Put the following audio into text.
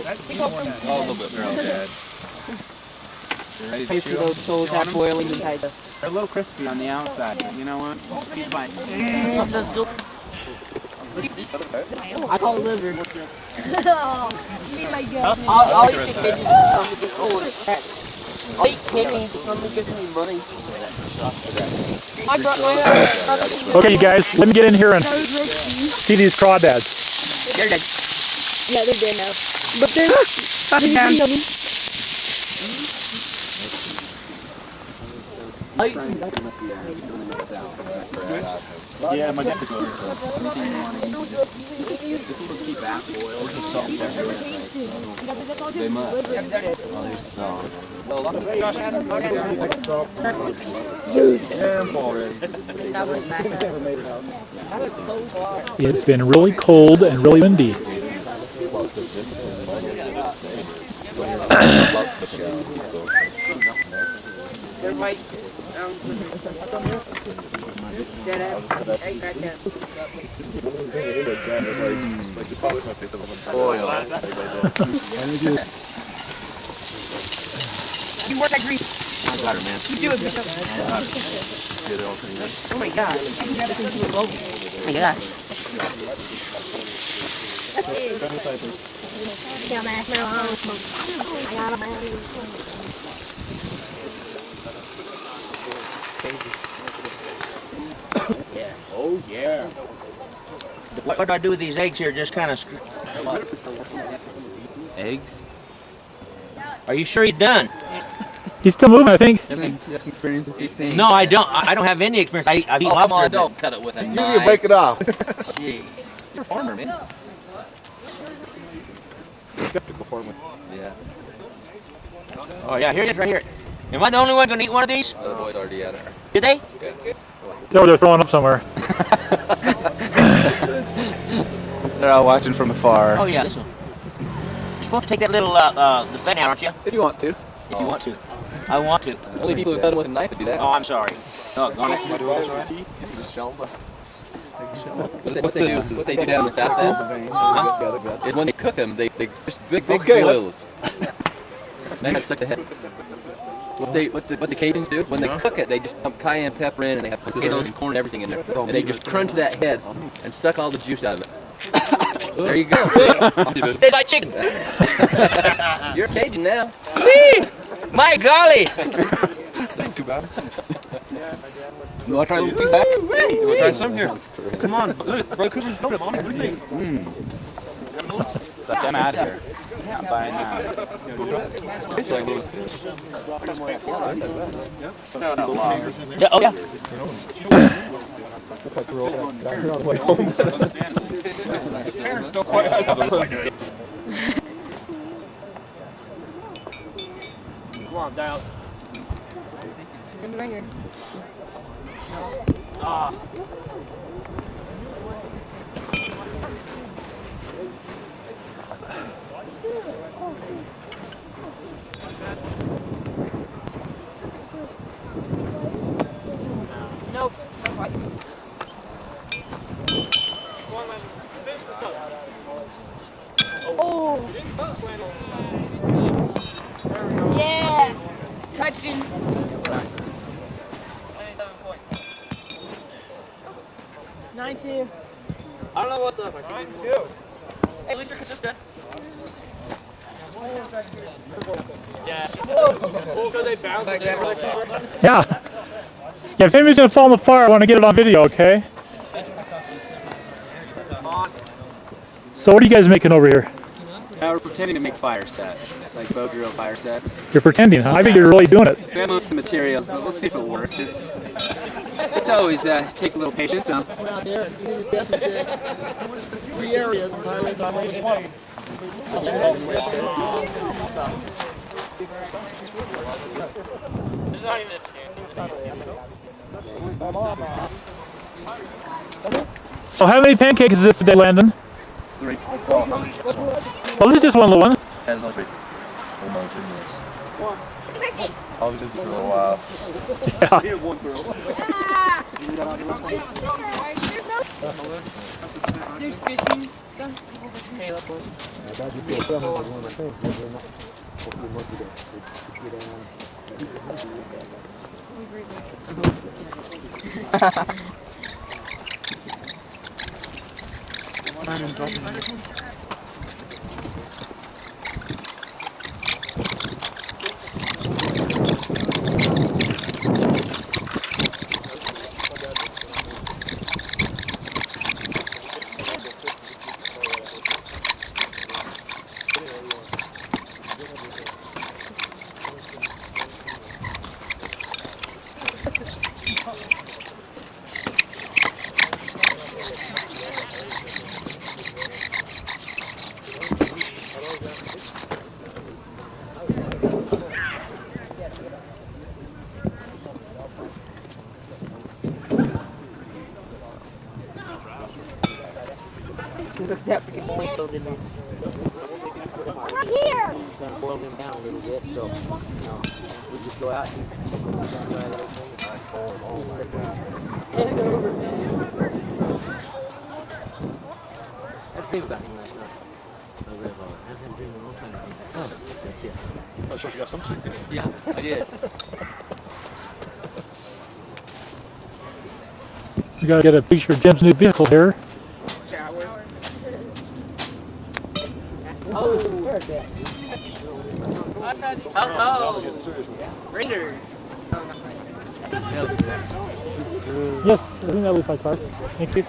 Oh, a little bit. They're all dead. They're ready to I see chew. those toes half boiling inside the... They're a little crispy on the outside, but you know what? He's fine. I call it liver. Oh my God. I'll eat the kidneys and something gets old as crap. I'll eat kidneys and something gives me money. I brought my Okay, you guys, let me get in here and see these crawdads. They're dead. Yeah, they're dead now. But they're yummy. I'll eat some. Yeah, my dad Keep that boil. There's just salt everywhere. They must. Oh, there's salt. Well, a lot of It's been really cold and really windy. They're white. You work at grease. I got her, man. You do it, Bishop. Oh my God. Oh my God. Oh, yeah. What do I do with these eggs here? Just kind of Eggs? Are you sure he's done? He's still moving, I think. You have some experience with these things? No, I don't. I don't have any experience. I've eaten lobster. Come on, don't cut it with a You knife. need to break it off. Jeez. You're a farmer, man. Skeptical farmer. Yeah. Oh yeah, here it is, right here. Am I the only one going to eat one of these? The boy's already at it. Did they? They're throwing up somewhere. They're all watching from afar. Oh yeah, this one. You're supposed to take that little the fin out, aren't you? If you want to. If you want to. I want to. Only people who cut it with a knife would do that. Oh, I'm sorry. Oh, gone it. What they do down in the South End is when they cook them, they just big Okay, boils. Then they suck the head. What the Cajuns do when they cook it, they just dump cayenne pepper in and they have potatoes and corn and everything in there, and they just crunch that head and suck all the juice out of it. There you go. Tastes like chicken. You're a Cajun now. My golly. Too bad. You want to try a little piece of that? You want to try some here? Come on. Look, bro, Cooper's loaded, Mom. What do you think? Let them out of here. I'm buying that. It's like little fish. Yeah, oh yeah. Come on, dial. Right here. Ah. Nope. Oh. Yeah. Touching. 9-2. I don't know what the... 9-2. Hey, at least you're consistent. Yeah. Because they bounce like that. Yeah. Yeah, if anybody's gonna fall in the fire, I want to get it on video, okay? So what are you guys making over here? We're pretending to make fire sets, like bow drill fire sets. You're pretending, huh? I think you're really doing it. We have most of the materials, but we'll see if it works. It's always takes a little patience. Out there, you just tested it. 3 areas entirely without only one. There's not even So how many pancakes is this today, Landon? 3. Well, this is just one little one. And those 3. I'll be busy for a little while. Yeah. There's fishing stuff. Hey, look, boys. Look at that freaking point filled in there. Right here. It's gonna boil them down a little bit, so you know, we just go out and try that whole thing. I dreamed about him last night. I read about it. I've been dreaming all kinds of things. Oh, Oh, so you got some chicken. Yeah, I did. We gotta get a picture of Jim's new vehicle here. Shower. Oh, where's that? Oh, Raider. Yes, I think that looks like cars. Thank you.